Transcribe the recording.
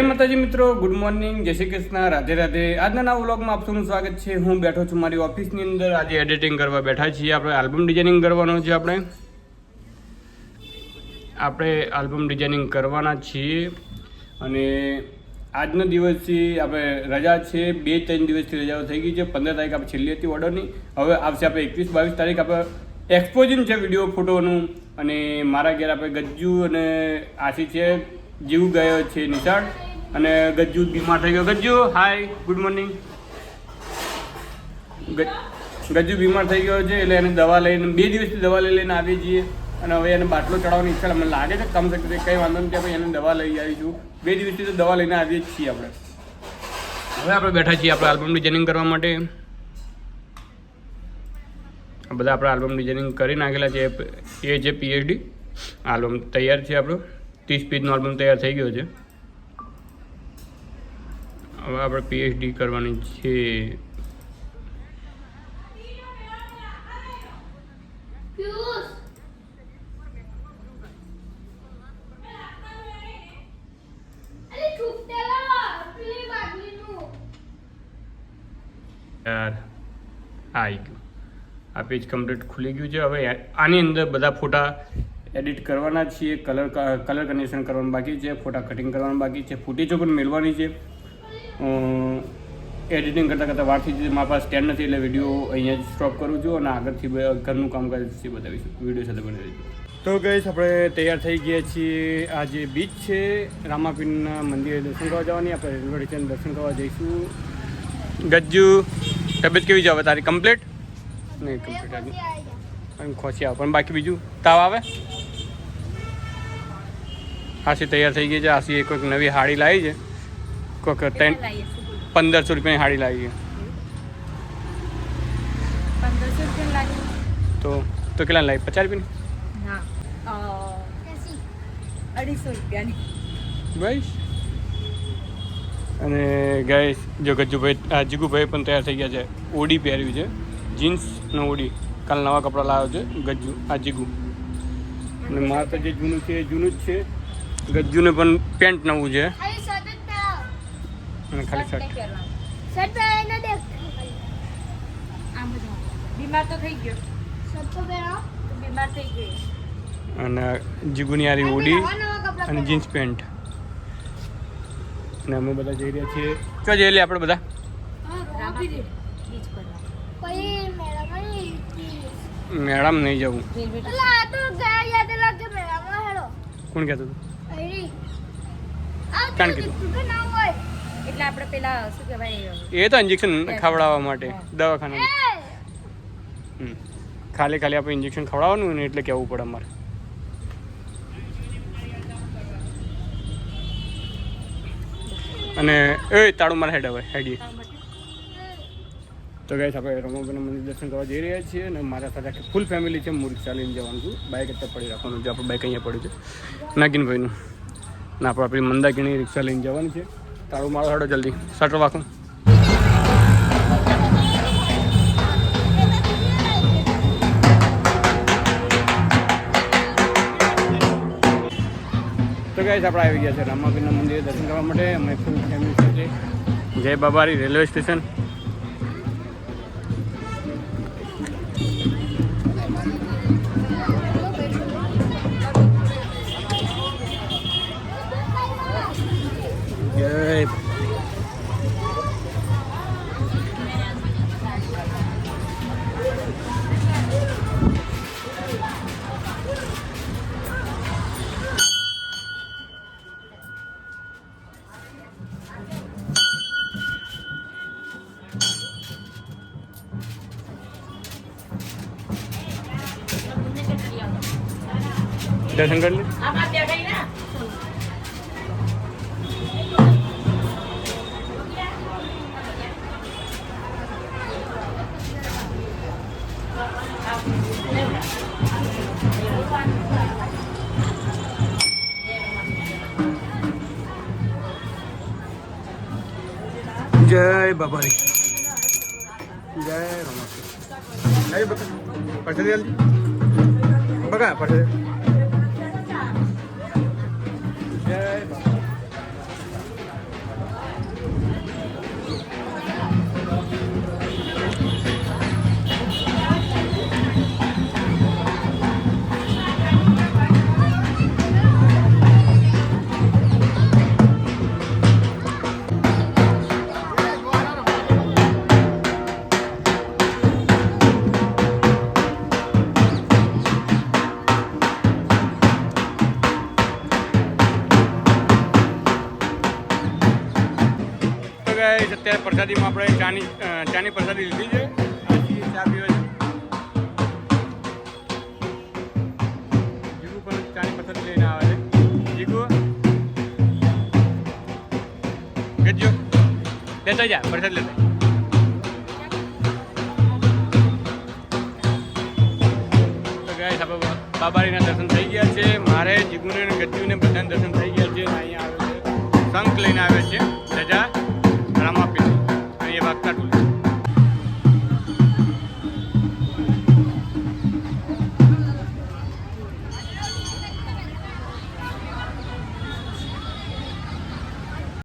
માતાજી મિત્રો, good morning, જય શ્રી કૃષ્ણ, રાધે રાધે. આજના નવા વ્લોગમાં આપ સૌનું સ્વાગત છે. હું બેઠો છું મારી ઓફિસની અંદર. આજે એડિટિંગ કરવા બેઠા છીએ. આપણે આલ્બમ ડિઝાઇનિંગ કરવાનો છે. આપણે આલ્બમ ડિઝાઇનિંગ કરવાના છીએ અને આજનો દિવસથી આપણે રજા છે. 2-3 દિવસથી રજાઓ થઈ ગઈ છે. 15 તારીખ આપણે છેલ્લી હતી ઓર્ડરની. હવે આવશે આપણે 21-22 તારીખ આપણે એક્સપોઝિંગ છે વિડીયો ફોટોનું. અને મારા ઘેર આપણે ગજ્જુ અને આશી છે. જીવ ગયો છે નિશાળ અને ગજ્જુ બીમાર થઈ ગયો. ગજ્જુ હાય, ગુડ મોર્નિંગ. ગજ્જુ બીમાર થઈ ગયો છે એટલે એને દવા લઈને 2 દિવસથી દવા લઈને આવીએ છીએ. અને હવે એને બાટલો ચડાવવાની ઈચ્છા મને લાગે છે. કમ શકે કંઈ વાંધો નથી, આપણે એને દવા લઈ આવીશું. 2 દિવસથી તો દવા લઈને આવીએ જ છીએ આપણે. હવે આપણે બેઠા છીએ આપણે આલ્બમ ડિઝાઇનિંગ કરવા માટે. બધા આપણે આલ્બમ ડિઝાઇનિંગ કરી નાખેલા છે. એ છે PhD આલ્બમ તૈયાર છે. આપણો 30 પેજનો આલ્બમ તૈયાર થઈ ગયો છે. હવે આપણે PhD કરવાની છે. યાર આવી ગયું. આ પેજ કમ્પ્લીટ ખુલી ગયું છે. હવે આની અંદર બધા ફોટા એડિટ કરવાના છીએ. કલર કનેક્શન કરવાનું બાકી છે. ફોટા કટિંગ કરવાનું બાકી છે. ફૂટેજો પણ મેળવાની છે. એડિટિંગ કરતાં વારથી જ મારા પાસે સ્ટેન્ડ નથી એટલે વિડીયો અહીંયા જ સ્ટોપ કરું છું અને આગળથી ઘરનું કામકાજ છે બતાવીશું. વિડીયો સાથે બની રહીશું. તો ગઈશ આપણે તૈયાર થઈ ગયા છીએ. આ જે બીચ છે રામાપીરના મંદિરે દર્શન કરવા જવાની. આપણે રેલવે સ્ટેશન દર્શન કરવા જઈશું. ગજ્જુ તબિયત કેવી છે હવે તારી? કમ્પ્લીટ નહીં? કમ્પ્લીટ આવી ખોસી આવે પણ બાકી બીજું તાવ આવે? આશી તૈયાર થઈ ગઈ છે. આશી કોઈક નવી હાડી લાવી છે. કોઈક 1500 રૂપિયાની હાડી લાવી છે. 1500 રૂપિયા લાગી તો કેટલા લાવી? 50 રૂપિયાની? ના 250 રૂપિયાની. બસ. અને ગાઈસ જો ગજ્જુભાઈ જીગુભાઈ પણ તૈયાર થઈ ગયા છે. ઓડી પહેર્યું છે, જીન્સનો ઓડી. કાલ નવા કપડાં લાવ્યો છે ગજ્જુ. આ જીગુ અને મારે તો જે જૂનું છે એ જૂનું જ છે. ગજ્જુને પણ પેન્ટ નવું છે અને ખાલી શર્ટ. બીમાર તો થઈ ગયો. બીમાર થઈ ગયો. અને જીગુની આરી ઓડી અને જીન્સ પેન્ટ. અને અમે બધા જઈ રહ્યા છીએ. ક્યાં જઈએ લે આપણે બધા? મેડમ નહીં જવું. કોણ કહેતું હતું? કાણ કીધું? એટલે આપણે પેલા શું કહેવાય, એ તો ઇન્જેક્શન ખવડાવવા માટે દવાખાના. ખાલી આપણે ઇન્જેક્શન ખવડાવવાનું ને એટલે કહેવું પડે અમારે. અને એ તાળું મારા હેડ હવે હેડીએ. તો ગાઈસ આપણે રમાબાઈના મંદિર દર્શન કરવા જઈ રહ્યા છીએ અને મારા સાથે આખી ફૂલ ફેમિલી છે. હું રિક્ષા લઈને જવાનું છું. બાઇક અત્યારે પડી રાખવાનું છે. આપણું બાઇક અહીંયા પડ્યું છે નાગિનભાઈનું. ના આપણે આપણી મંદાકીની રિક્ષા લઈને જવાની છે. તાળું મારો હેડો જલ્દી. શટર વાખું. તો ગાઈસ આપણે આવી ગયા છે રામાપીરના મંદિરે દર્શન કરવા માટે. અમે ફૂલ ફેમિલી સાથે જય બાબારી રેલવે સ્ટેશન. દર્શન કરી લે. જય બાબારી. જય રમા. પડશે બગા પડશે. જય બાબા. ગાઈસ અત્યારે પ્રસાદીમાં આપણે ચાની પ્રસાદી લીધી છે. આથી ચા પીવે છે. જીગુ પણ ચાની પ્રસાદી લઈને આવે છે. જીગુ ગજો લેતા જા પ્રસાદ લેતા. તો ગાઈસ આપણે બાબારીના દર્શન થઈ ગયા છે. મારે જીગુને અને ગજ્જુને બધાને દર્શન થઈ ગયા છે. અહીંયા આવે છે શંખ લઈને આવે છે. ધજા રામાપીર અને એ વાગતા ટુલ.